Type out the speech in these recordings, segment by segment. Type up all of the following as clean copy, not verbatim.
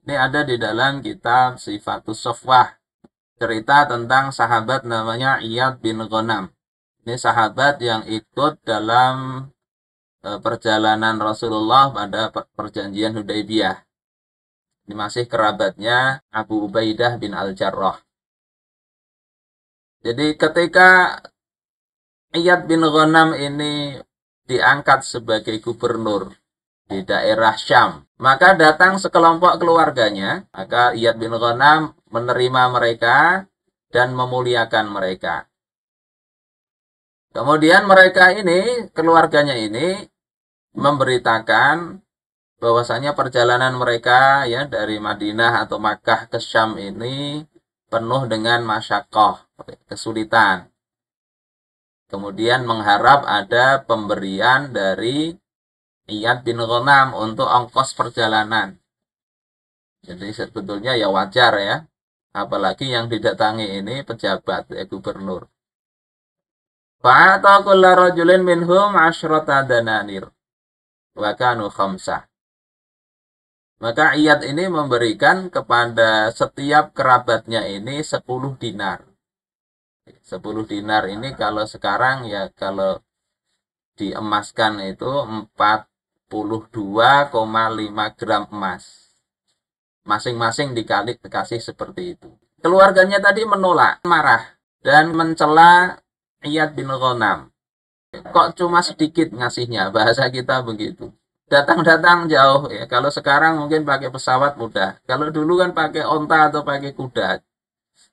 Ini ada di dalam kitab Sifatus Sofwah. Cerita tentang sahabat namanya Iyad bin Ghanam. Ini sahabat yang ikut dalam perjalanan Rasulullah pada perjanjian Hudaybiyah. Ini masih kerabatnya Abu Ubaidah bin Al-Jarrah. Jadi ketika Iyad bin Ghanam ini diangkat sebagai gubernur di daerah Syam, maka datang sekelompok keluarganya. Maka Iyad bin Ghanam menerima mereka dan memuliakan mereka. Kemudian mereka ini, keluarganya ini memberitakan bahwasanya perjalanan mereka ya dari Madinah atau Makkah ke Syam ini penuh dengan masyaqqah, kesulitan. Kemudian mengharap ada pemberian dari Iyad bin Ghanam untuk ongkos perjalanan. Jadi sebetulnya ya wajar ya, apalagi yang didatangi ini pejabat ya gubernur. Fa'ata kulla rajulin minhum 'asyrata dananir wa kanu khamsah. Maka Iyad ini memberikan kepada setiap kerabatnya ini 10 dinar. 10 dinar ini kalau sekarang ya kalau diemaskan itu 42,5 gram emas. Masing-masing dikasih seperti itu. Keluarganya tadi menolak, marah dan mencela Iyad bin Ghanam. Kok cuma sedikit ngasihnya, bahasa kita begitu. Datang-datang jauh ya. Kalau sekarang mungkin pakai pesawat mudah. Kalau dulu kan pakai onta atau pakai kuda.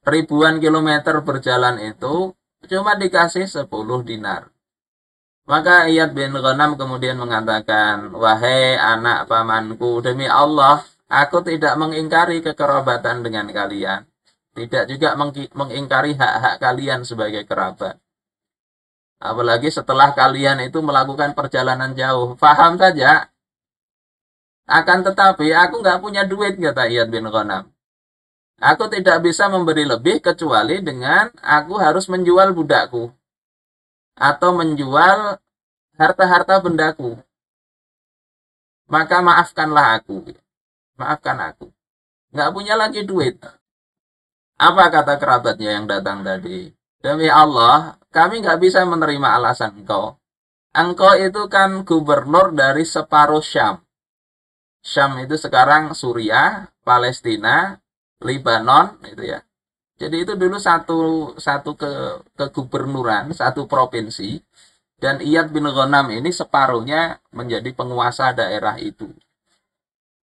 Ribuan kilometer berjalan itu cuma dikasih 10 dinar. Maka Iyad bin Ghanam kemudian mengatakan, "Wahai anak pamanku, demi Allah, aku tidak mengingkari kekerabatan dengan kalian. Tidak juga mengingkari hak-hak kalian sebagai kerabat. Apalagi setelah kalian itu melakukan perjalanan jauh. Faham saja. Akan tetapi aku nggak punya duit," kata Iyad bin Ghanam. "Aku tidak bisa memberi lebih kecuali dengan aku harus menjual budakku. Atau menjual harta-harta bendaku. Maka maafkanlah aku. Maafkan aku. Nggak punya lagi duit." Apa kata kerabatnya yang datang tadi? "Demi Allah, kami nggak bisa menerima alasan engkau. Engkau itu kan gubernur dari separuh Syam. Syam itu sekarang Suriah, Palestina, Lebanon, itu ya. Jadi itu dulu satu kegubernuran, satu provinsi. Dan Iyad bin Ghanam ini separuhnya menjadi penguasa daerah itu.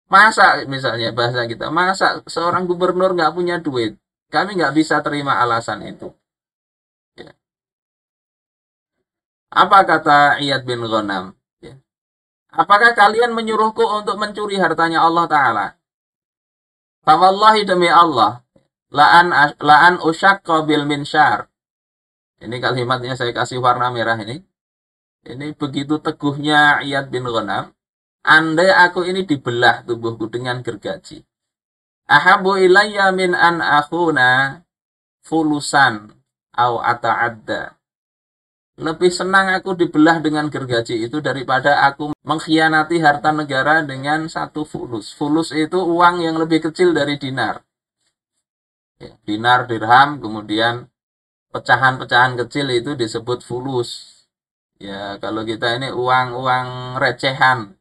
Masa misalnya bahasa kita, masa seorang gubernur nggak punya duit? Kami nggak bisa terima alasan itu." Ya. Apa kata Iyad bin Ghanam? Ya. "Apakah kalian menyuruhku untuk mencuri hartanya Allah Ta'ala? Fawallahi demi Allah, la'an usyaqqa bil minsyar." Ini kalimatnya saya kasih warna merah ini. Ini begitu teguhnya Iyad bin Ghanam. "Andai aku ini dibelah tubuhku dengan gergaji. Ahabu ilayya min an akhuna fulusan au ata'adda." Lebih senang aku dibelah dengan gergaji itu daripada aku mengkhianati harta negara dengan satu fulus. Fulus itu uang yang lebih kecil dari dinar. Ya, dinar, dirham, kemudian pecahan-pecahan kecil itu disebut fulus. Ya, kalau kita ini uang-uang recehan.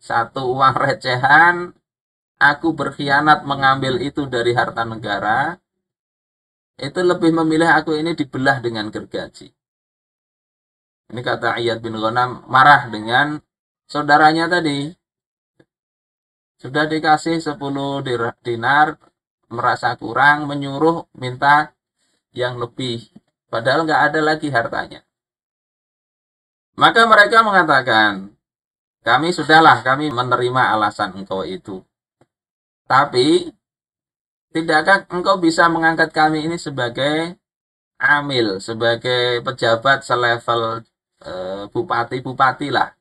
Satu uang recehan, aku berkhianat mengambil itu dari harta negara, itu lebih memilih aku ini dibelah dengan gergaji. Ini kata Iyad bin Ghanam marah dengan saudaranya tadi. Sudah dikasih 10 dinar, merasa kurang, menyuruh minta yang lebih. Padahal nggak ada lagi hartanya. Maka mereka mengatakan, kami menerima alasan engkau itu. Tapi, tidakkah engkau bisa mengangkat kami ini sebagai amil, sebagai pejabat selevel bupati-bupati lah.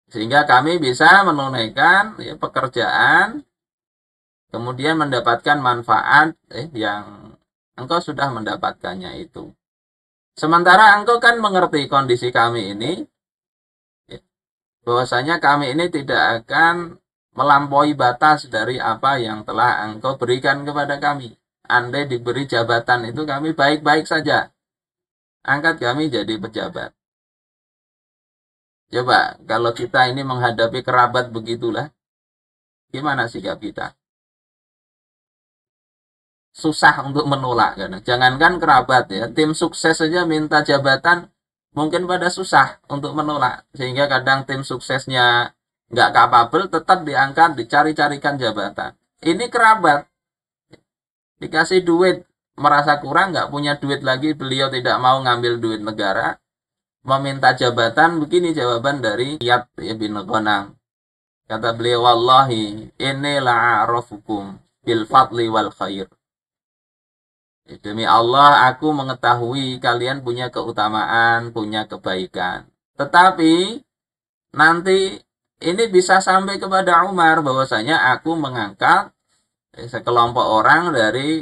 Sehingga kami bisa menunaikan ya, pekerjaan, kemudian mendapatkan manfaat yang engkau sudah mendapatkannya itu. Sementara engkau kan mengerti kondisi kami ini, ya, bahwasanya kami ini tidak akan melampaui batas dari apa yang telah engkau berikan kepada kami. Andai diberi jabatan itu kami baik-baik saja. Angkat kami jadi pejabat. Coba, kalau kita ini menghadapi kerabat begitulah, gimana sikap kita? Susah untuk menolak. Kan? Jangankan kerabat ya, tim sukses saja minta jabatan, mungkin pada susah untuk menolak. Sehingga kadang tim suksesnya nggak kapabel, tetap diangkat, dicari-carikan jabatan. Ini kerabat, dikasih duit, merasa kurang, nggak punya duit lagi, beliau tidak mau ngambil duit negara, meminta jabatan. Begini jawaban dari Iyad bin Ghanam. Kata beliau, wallahi inni la'arafukum bil fadli wal khair. Demi Allah, aku mengetahui kalian punya keutamaan, punya kebaikan. Tetapi nanti ini bisa sampai kepada Umar bahwasanya aku mengangkat sekelompok orang dari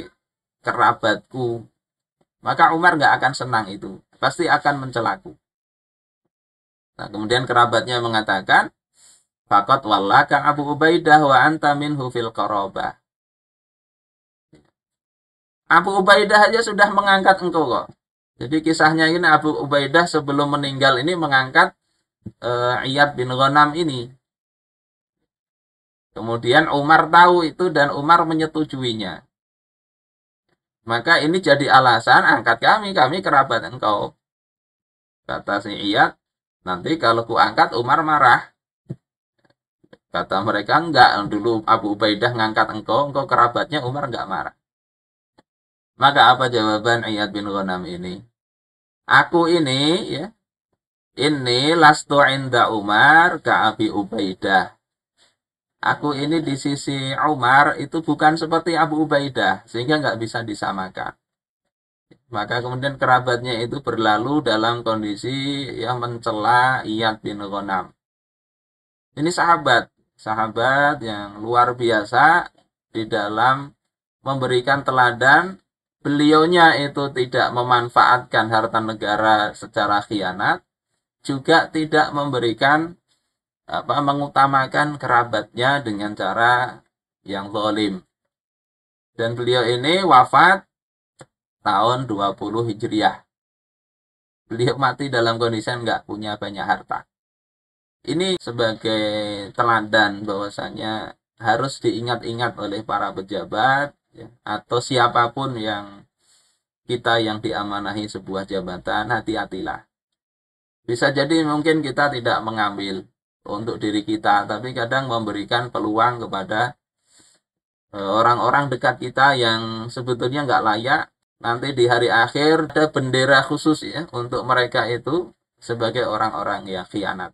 kerabatku. Maka Umar nggak akan senang itu. Pasti akan mencelaku. Nah, kemudian kerabatnya mengatakan, faqad wallaka Abu Ubaidah wa anta minhu fil qarabah. Abu Ubaidah aja sudah mengangkat engkau kok. Jadi kisahnya ini Abu Ubaidah sebelum meninggal ini mengangkat Iyad bin Ghanam ini. Kemudian Umar tahu itu dan Umar menyetujuinya. Maka ini jadi alasan angkat kami kerabat engkau. Kata si Iyad, nanti kalau ku angkat Umar marah. Kata mereka enggak, dulu Abu Ubaidah ngangkat engkau kerabatnya, Umar enggak marah. Maka apa jawaban Iyad bin Ghanam ini? Aku ini ya, ini lastu inda Umar ka Abi Ubaidah. Aku ini di sisi Umar itu bukan seperti Abu Ubaidah, sehingga nggak bisa disamakan. Maka kemudian kerabatnya itu berlalu dalam kondisi yang mencela Iyad bin Ghanam. Ini sahabat yang luar biasa di dalam memberikan teladan. Beliaunya itu tidak memanfaatkan harta negara secara khianat, juga tidak memberikan mengutamakan kerabatnya dengan cara yang zalim. Dan beliau ini wafat tahun 20 Hijriah. Beliau mati dalam kondisi nggak punya banyak harta. Ini sebagai teladan bahwasanya harus diingat-ingat oleh para pejabat ya, atau siapapun yang kita yang diamanahi sebuah jabatan, hati-hatilah. Bisa jadi mungkin kita tidak mengambil untuk diri kita, tapi kadang memberikan peluang kepada orang-orang dekat kita yang sebetulnya nggak layak. Nanti di hari akhir ada bendera khusus ya untuk mereka itu sebagai orang-orang yang khianat.